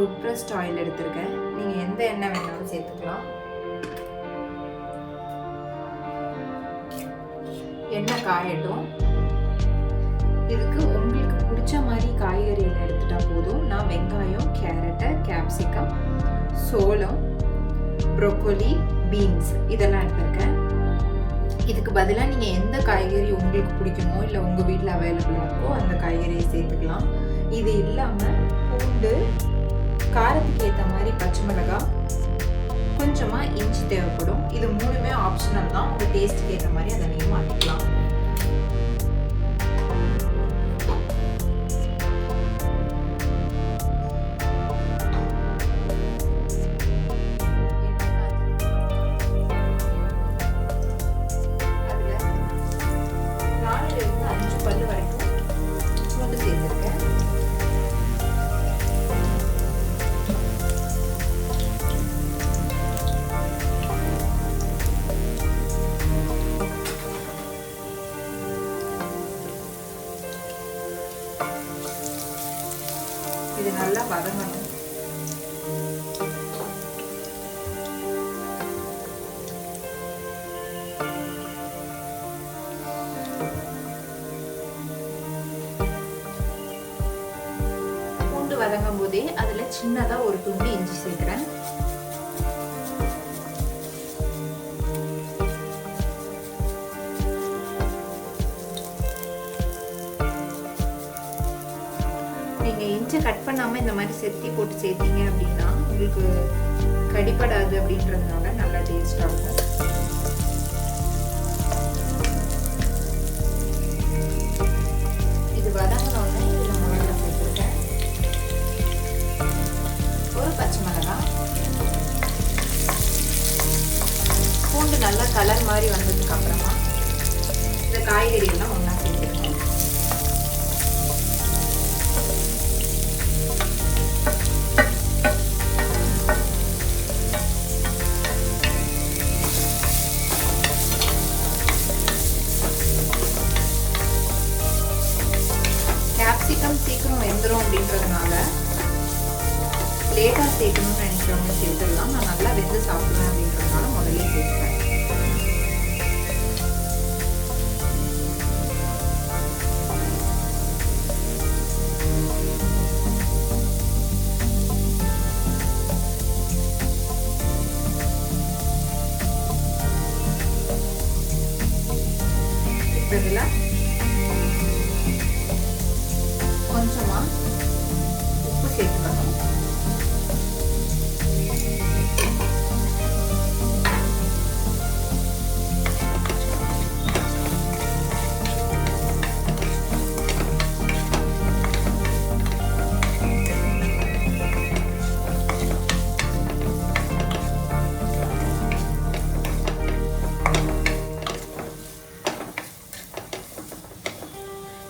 wood pressed oil எடுத்துருக்கேன். நீங்கள் எந்த எண்ணெய் வேணாலும் சேர்த்துக்கலாம். எண்ணெய் காயட்டும். இதுக்கு உங்களுக்கு பிடிச்ச மாதிரி காய்கறிகள் எடுத்துட்டா போதும். நான் வெங்காயம், கேரட்டு, கேப்சிகம், சோளம், ப்ரோக்கோலி, பீன்ஸ் இதெல்லாம் எடுத்துருக்கேன். இதுக்கு பதிலாக நீங்கள் எந்த காய்கறி உங்களுக்கு பிடிக்குமோ இல்லை உங்கள் வீட்டில் அவைலபிளாக இருக்கோ அந்த காய்கறியை சேர்த்துக்கலாம். இது இல்லாமல் பூண்டு, காரத்துக்கு ஏற்ற மாதிரி பச்சை மிளகாய், கொஞ்சமாக இஞ்சி தேவைப்படும். இது மூணுமே ஆப்ஷனல் தான். உங்கள் டேஸ்ட்டுக்கு ஏற்ற மாதிரி அதை நீங்கள் மாற்றிக்கலாம். இது நல்லா வதங்கணும். பூண்டு வதங்கும் போதே அதுல சின்னதா ஒரு துண்டு இஞ்சி சேர்க்கிறேன். இஞ்சி கட் பண்ணாமல் இந்த மாதிரி செத்தி போட்டு சேர்த்தீங்க அப்படின்னா உங்களுக்கு கடிப்படாது அப்படின்றதுனால நல்லா டேஸ்டாக இருக்கும். இது வதங்கினோடனே இதில் மிளகாய் சேர்த்துருக்கேன். ஒரு பச்சை மிளகாய், பூண்டு நல்லா கலர் மாதிரி வந்ததுக்கு அப்புறமா இந்த காய்கறி எல்லாம் ஒன்றா சேர்த்துருக்கேன். கேப்சிகம் சீக்கிரம் வெந்துடும் அப்படின்றதுனால லேட்டாக சேர்க்கணும்னு நினைக்கிறவங்க சேர்த்துடலாம். நான் நல்லா வெந்து சாப்பிடுவேன் அப்படின்றதுனால முதல்ல சேர்த்துப்பேன். இப்போ இதில் கொஞ்சமா உப்பு சேர்த்துக்கணும்.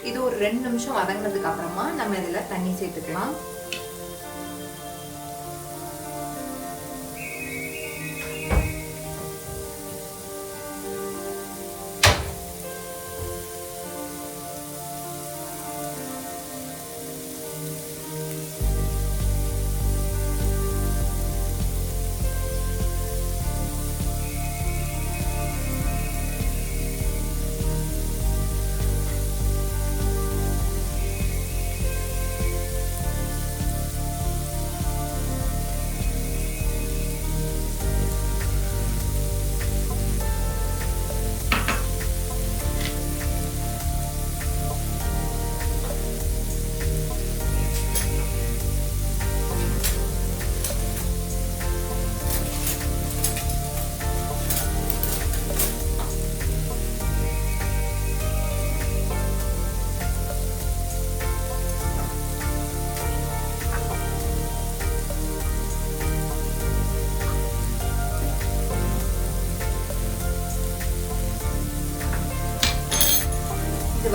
இது ஒரு 2 நிமிஷம் வதங்கினதுக்கு அப்புறமா நம்ம இதில் தண்ணி சேர்த்துக்கலாம்.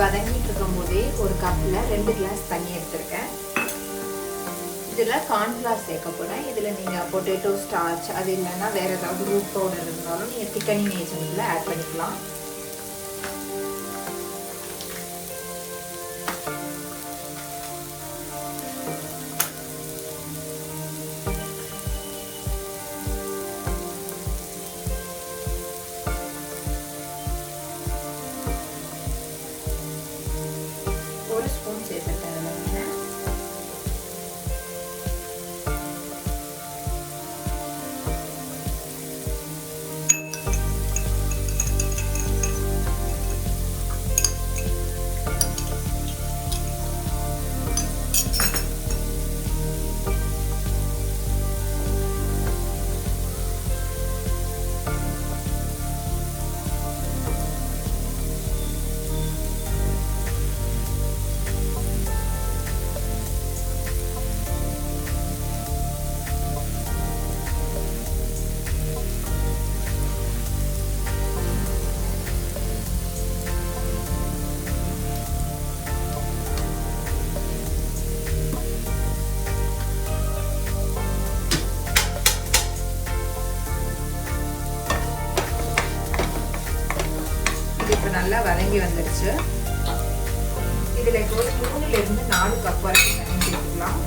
வதங்கிட்டு இருக்கும்போதே ஒரு கப்பில் 2 கிளாஸ் தண்ணி எடுத்திருக்கேன். இதில் கார்ன்ஃப்ளவர் சேர்க்க போகிறேன். இதில் நீங்கள் பொட்டேட்டோ ஸ்டார்ச் அது இல்லைன்னா வேறு ஏதாவது ரூட் பவுடர் இருந்தாலும் நீங்கள் திக்கனிங் ஏஜென்ட்டில் ஆட் பண்ணிக்கலாம். இப்போ நல்லா வதங்கி வந்துடுச்சு. இதில் இப்போ 3லிருந்து 4 கப் வரைக்கும் தண்ணி சேர்த்துக்கலாம்.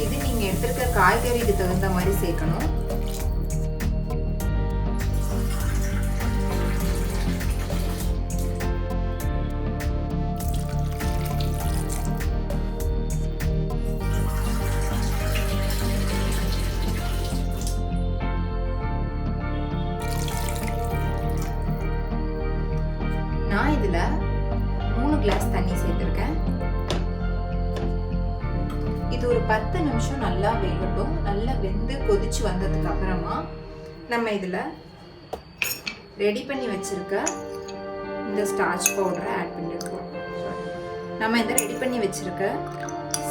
இது நீங்கள் எடுத்துருக்க காய்கறிக்கு தகுந்த மாதிரி சேர்க்கணும். நான் இதில் 3 கிளாஸ் தண்ணி சேர்த்துருக்கேன். இது ஒரு 10 நிமிஷம் நல்லா வேகட்டும். நல்லா வெந்து கொதிச்சு வந்ததுக்கு அப்புறமா நம்ம இதில் ரெடி பண்ணி வச்சிருக்க இந்த ஸ்டார்ச் பவுடரை ஆட் பண்ணிருக்கோம். நம்ம இதை ரெடி பண்ணி வச்சிருக்க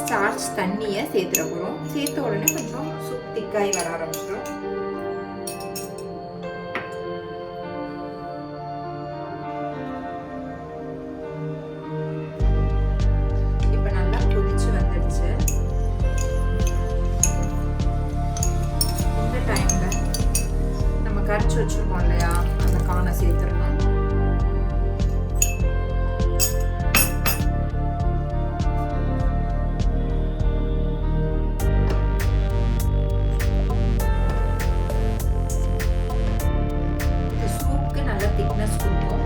ஸ்டார்ச் தண்ணியை சேர்த்துட போகிறோம். சேர்த்த உடனே கொஞ்சம் சூப் திக்காய் வர ஆரம்பிச்சிடும். கரைச்சி வச்சுருக்கோம் இல்லையா, அந்த கானை சேர்த்துடணும். இது சூப்புக்கு நல்ல திக்னஸ் கொடுக்கும்.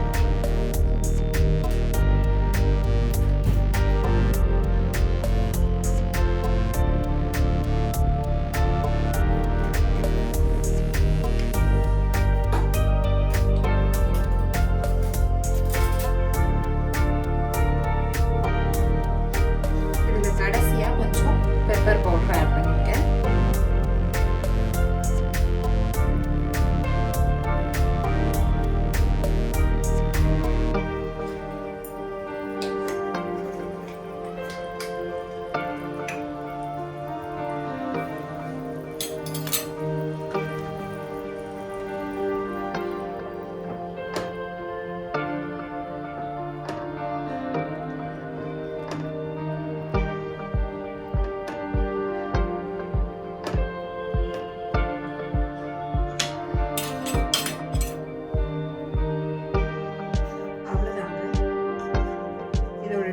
பெப்பர் பவுடர் ஆட் பண்ணிட்டேன்.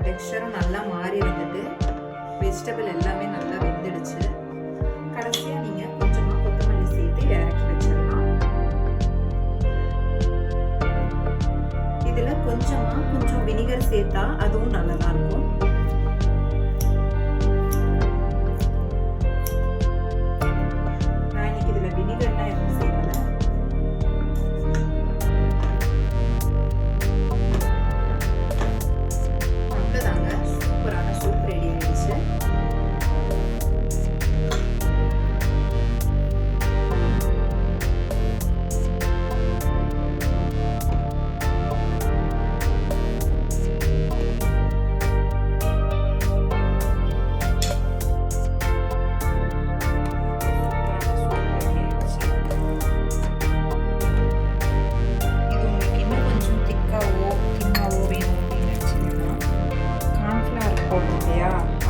டெக்ஸ்சரும் நல்லா மாறி வந்துட்டு வெஜிடபிள் எல்லாமே நல்லா வெந்துடுச்சு. கடைசியாக நீங்கள் கொஞ்சமாக கொத்தமல்லி சேர்த்து இறக்கி வச்சிடலாம். இதில் கொஞ்சம் வினிகர் சேர்த்தா அதுவும் நல்லதாக இருக்கும். நான் இன்னைக்கு இதில் வினிகர்லாம் எதுவும் சேர்க்கல. சூப் ரெடி ஆயிடுச்சு.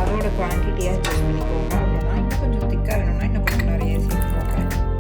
அதோட குவான்டிட்டியாக யூஸ் பண்ணிக்கோங்க. அப்படின்னா இன்னும் கொஞ்சம் திக்காக வேணும்னா இன்னும் கொஞ்சம் நிறைய சேர்த்துக்கோங்க.